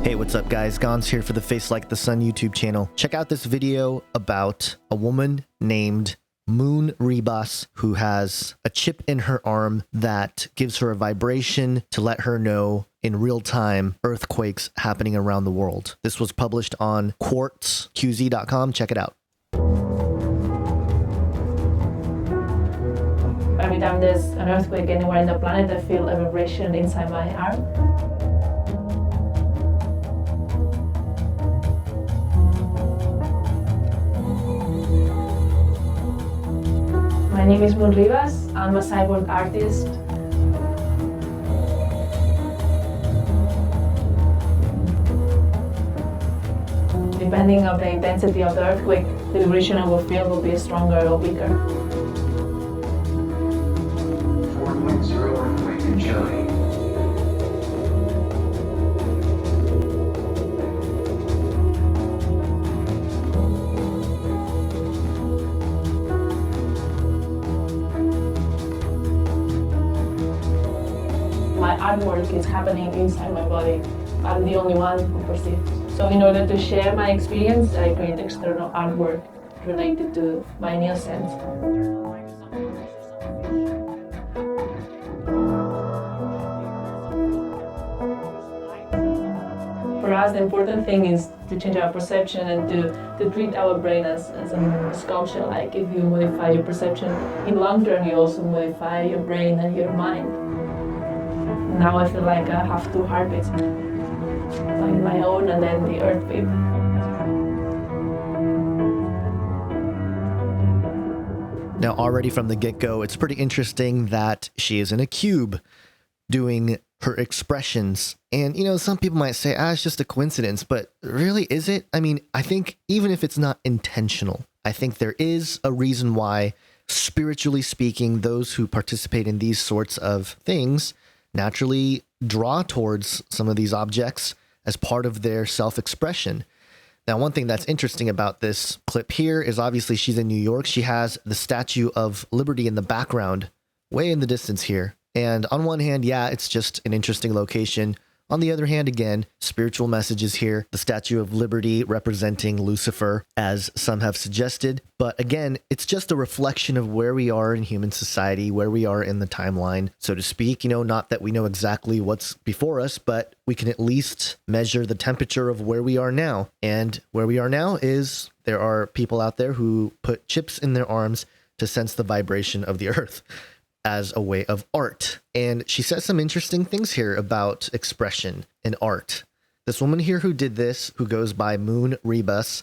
Hey, what's up guys? Gons here for the Face Like the Sun YouTube channel. Check out this video about a woman named Moon Rebus who has a chip in her arm that gives her a vibration to let her know in real time earthquakes happening around the world. This was published on QuartzQZ.com. Check it out. Every time there's an earthquake anywhere in the planet, I feel a vibration inside my arm. My name is Moon Rivas. I'm a cyborg artist. Depending on the intensity of the earthquake, the vibration I will feel will be stronger or weaker. 4.0 earthquake in Chile. My artwork is happening inside my body. I'm the only one who perceives. So in order to share my experience, I create external artwork related to my new sense. For us, the important thing is to change our perception and to treat our brain as a sculpture. Like if you modify your perception, in long term you also modify your brain and your mind. Now I feel like I have two heartbeats, like my own and then the earth beat. Now, already from the get-go, it's pretty interesting that she is in a cube doing her expressions. And, you know, some people might say, it's just a coincidence, but really, is it? I mean, I think even if it's not intentional, I think there is a reason why, spiritually speaking, those who participate in these sorts of things naturally draw towards some of these objects as part of their self-expression. Now, one thing that's interesting about this clip here is obviously she's in New York. She has the Statue of Liberty in the background, way in the distance here. And on one hand, yeah, it's just an interesting location. On the other hand, again, spiritual messages here. The Statue of Liberty representing Lucifer, as some have suggested. But again, it's just a reflection of where we are in human society, where we are in the timeline, so to speak. You know, not that we know exactly what's before us, but we can at least measure the temperature of where we are now. And where we are now is there are people out there who put chips in their arms to sense the vibration of the earth as a way of art. And she says some interesting things here about expression and art. This woman here who did this, who goes by Moon Rebus,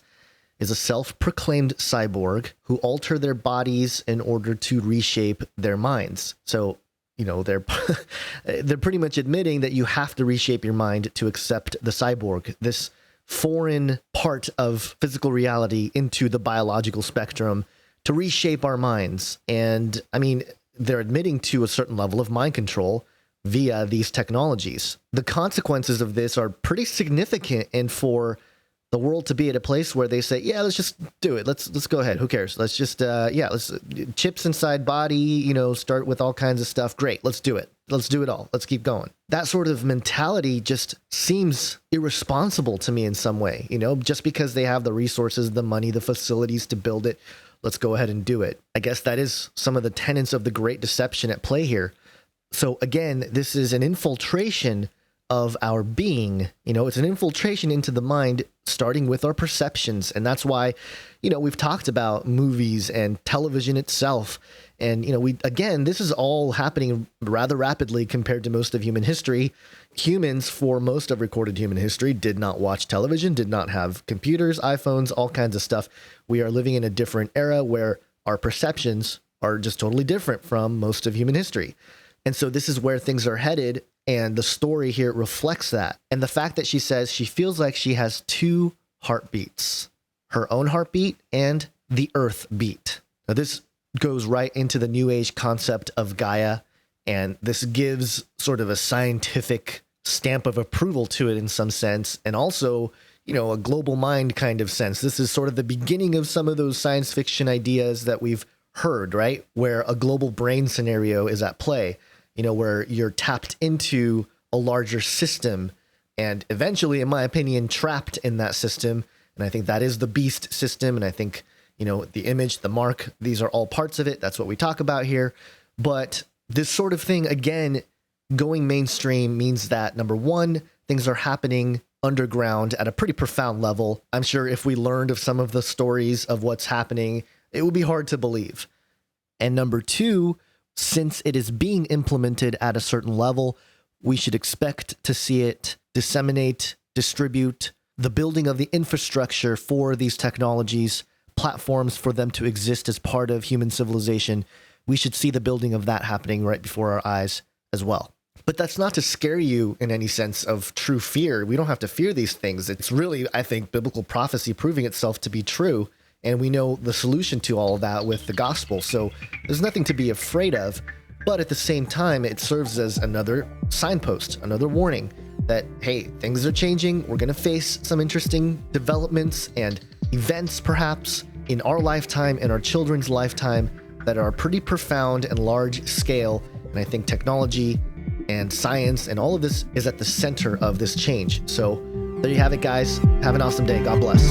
is a self-proclaimed cyborg who alter their bodies in order to reshape their minds. So, you know, they're pretty much admitting that you have to reshape your mind to accept the cyborg, this foreign part of physical reality into the biological spectrum, to reshape our minds. And I mean, they're admitting to a certain level of mind control via these technologies. The consequences of this are pretty significant, and for the world to be at a place where they say, yeah, let's just do it. Let's go ahead. Who cares? Let's just, let's chips inside body, you know, start with all kinds of stuff. Great. Let's do it. Let's do it all. Let's keep going. That sort of mentality just seems irresponsible to me in some way, you know, just because they have the resources, the money, the facilities to build it. Let's go ahead and do it. I guess that is some of the tenets of the Great Deception at play here. So again, this is an infiltration of our being. You know, it's an infiltration into the mind, starting with our perceptions. And that's why, you know, we've talked about movies and television itself. And, you know, again, this is all happening rather rapidly compared to most of human history. Humans, for most of recorded human history, did not watch television, did not have computers, iPhones, all kinds of stuff. We are living in a different era where our perceptions are just totally different from most of human history. And so this is where things are headed. And the story here reflects that. And the fact that she says she feels like she has two heartbeats, her own heartbeat and the earth beat. Now, this goes right into the New Age concept of Gaia. And this gives sort of a scientific stamp of approval to it in some sense. And also, you know, a global mind kind of sense. This is sort of the beginning of some of those science fiction ideas that we've heard, right? Where a global brain scenario is at play, where you're tapped into a larger system and eventually, in my opinion, trapped in that system. And I think that is the beast system. And I think, the image, the mark, these are all parts of it. That's what we talk about here. But this sort of thing, again, going mainstream means that, number one, things are happening underground at a pretty profound level. I'm sure if we learned of some of the stories of what's happening, it would be hard to believe. And number two, since it is being implemented at a certain level, we should expect to see it disseminate, distribute, the building of the infrastructure for these technologies, platforms for them to exist as part of human civilization. We should see the building of that happening right before our eyes as well. But that's not to scare you in any sense of true fear. We don't have to fear these things. It's really, I think, biblical prophecy proving itself to be true. And we know the solution to all of that with the gospel. So there's nothing to be afraid of. But at the same time, it serves as another signpost, another warning that, hey, things are changing. We're going to face some interesting developments and events, perhaps, in our lifetime and our children's lifetime that are pretty profound and large scale. And I think technology and science and all of this is at the center of this change. So there you have it, guys. Have an awesome day. God bless.